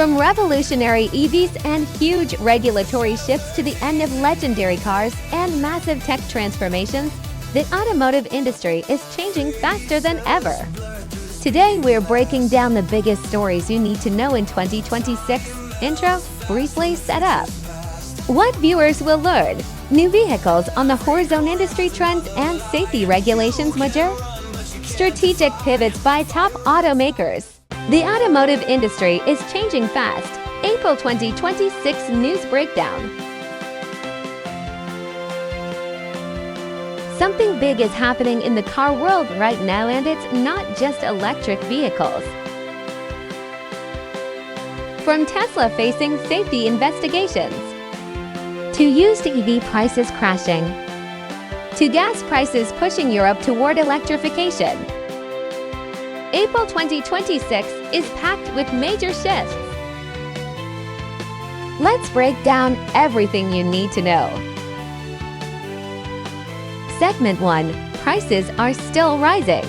From revolutionary EVs and huge regulatory shifts to the end of legendary cars and massive tech transformations, the automotive industry is changing faster than ever. Today, we're breaking down the biggest stories you need to know in 2026. Intro, briefly set up. What viewers will learn: new vehicles on the horizon, industry trends and safety regulations major. Strategic pivots by top automakers. The automotive industry is changing fast. April 2026 news breakdown. Something big is happening in the car world right now, and it's not just electric vehicles. From Tesla facing safety investigations, to used EV prices crashing, to gas prices pushing Europe toward electrification. April 2026 is packed with major shifts. Let's break down everything you need to know. Segment 1. Prices are still rising.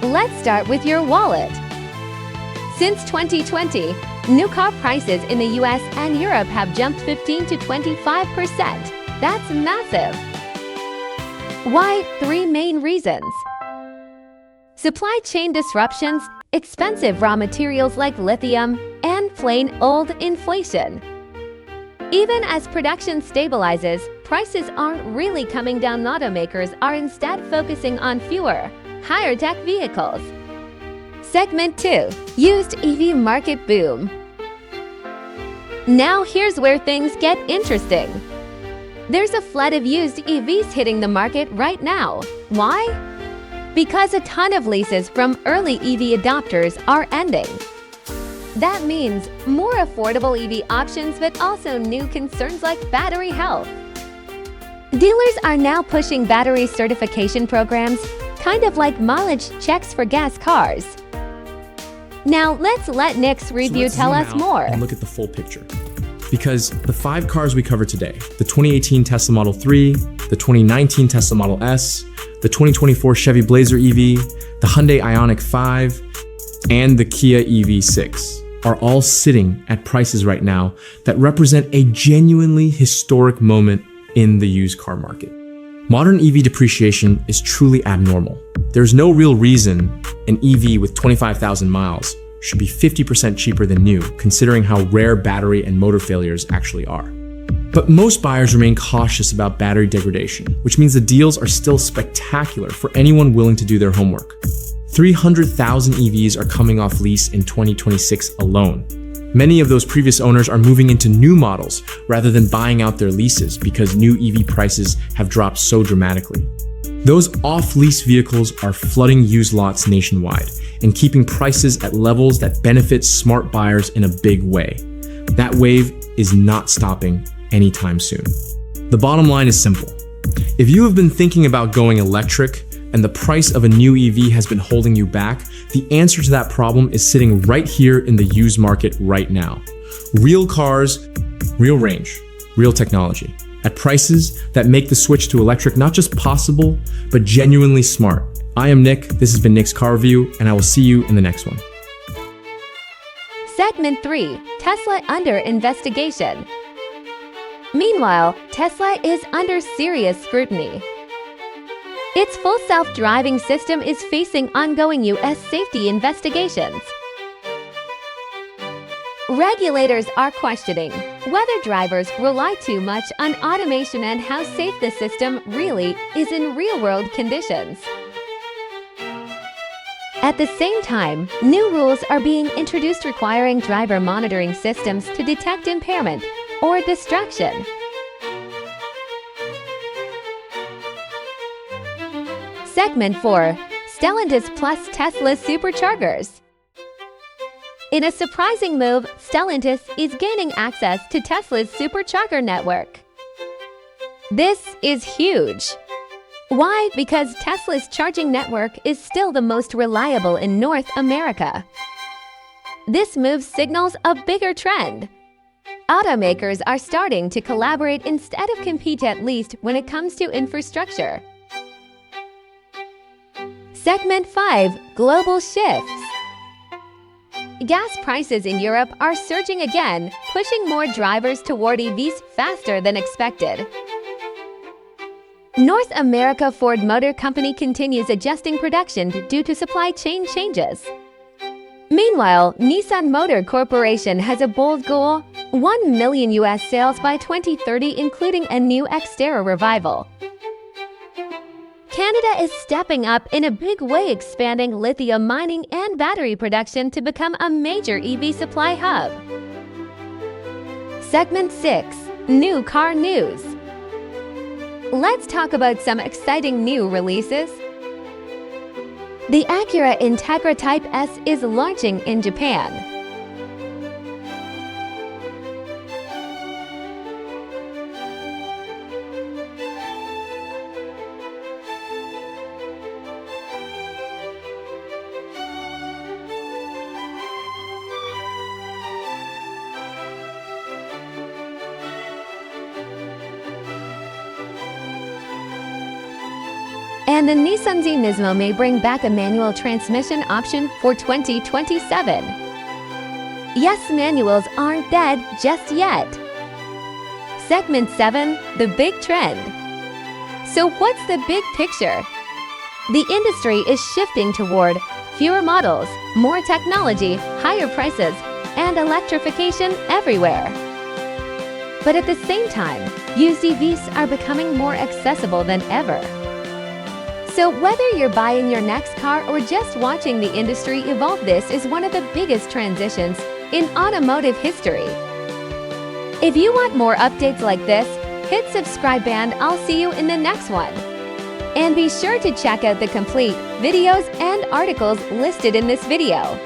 Let's start with your wallet. Since 2020, new car prices in the US and Europe have jumped 15 to 25%. That's massive. Why? 3 main reasons. Supply chain disruptions, expensive raw materials like lithium, and plain old inflation. Even as production stabilizes, prices aren't really coming down. Automakers are instead focusing on fewer, higher-tech vehicles. Segment 2. Used EV market boom. Now here's where things get interesting. There's a flood of used EVs hitting the market right now. Why? Because a ton of leases from early EV adopters are ending. That means more affordable EV options, but also new concerns like battery health. Dealers are now pushing battery certification programs, kind of like mileage checks for gas cars. Now let's let Nick's review tell us more. And look at the full picture. Because the 5 cars we cover today, the 2018 Tesla Model 3, the 2019 Tesla Model S, the 2024 Chevy Blazer EV, the Hyundai Ioniq 5, and the Kia EV6 are all sitting at prices right now that represent a genuinely historic moment in the used car market. Modern EV depreciation is truly abnormal. There's no real reason an EV with 25,000 miles should be 50% cheaper than new, considering how rare battery and motor failures actually are. But most buyers remain cautious about battery degradation, which means the deals are still spectacular for anyone willing to do their homework. 300,000 EVs are coming off lease in 2026 alone. Many of those previous owners are moving into new models rather than buying out their leases because new EV prices have dropped so dramatically. Those off-lease vehicles are flooding used lots nationwide and keeping prices at levels that benefit smart buyers in a big way. That wave is not stopping anytime soon. The bottom line is simple. If you have been thinking about going electric and the price of a new EV has been holding you back, the answer to that problem is sitting right here in the used market right now. Real cars, real range, real technology, at prices that make the switch to electric not just possible, but genuinely smart. I am Nick, this has been Nick's Car Review, and I will see you in the next one. Segment 3. Tesla under investigation. Meanwhile, Tesla is under serious scrutiny. Its full self-driving system is facing ongoing U.S. safety investigations. Regulators are questioning whether drivers rely too much on automation and how safe the system really is in real-world conditions. At the same time, new rules are being introduced requiring driver monitoring systems to detect impairment or distraction. Segment 4. Stellantis plus Tesla superchargers. In a surprising move, Stellantis is gaining access to Tesla's supercharger network. This is huge. Why? Because Tesla's charging network is still the most reliable in North America. This move signals a bigger trend. Automakers are starting to collaborate instead of compete, at least when it comes to infrastructure. Segment 5. Global shifts. Gas prices in Europe are surging again, pushing more drivers toward EVs faster than expected. North America Ford Motor Company continues adjusting production due to supply chain changes. Meanwhile, Nissan Motor Corporation has a bold goal: 1 million US sales by 2030, including a new Xterra revival. Canada is stepping up in a big way, expanding lithium mining and battery production to become a major EV supply hub. Segment 6. New car news. Let's talk about some exciting new releases. The Acura Integra Type S is launching in Japan. And the Nissan Z-Nismo may bring back a manual transmission option for 2027. Yes, manuals aren't dead just yet. Segment 7. The Big Trend. So what's the big picture? The industry is shifting toward fewer models, more technology, higher prices, and electrification everywhere. But at the same time, used EVs are becoming more accessible than ever. So whether you're buying your next car or just watching the industry evolve, this is one of the biggest transitions in automotive history. If you want more updates like this, hit subscribe and I'll see you in the next one. And be sure to check out the complete videos and articles listed in this video.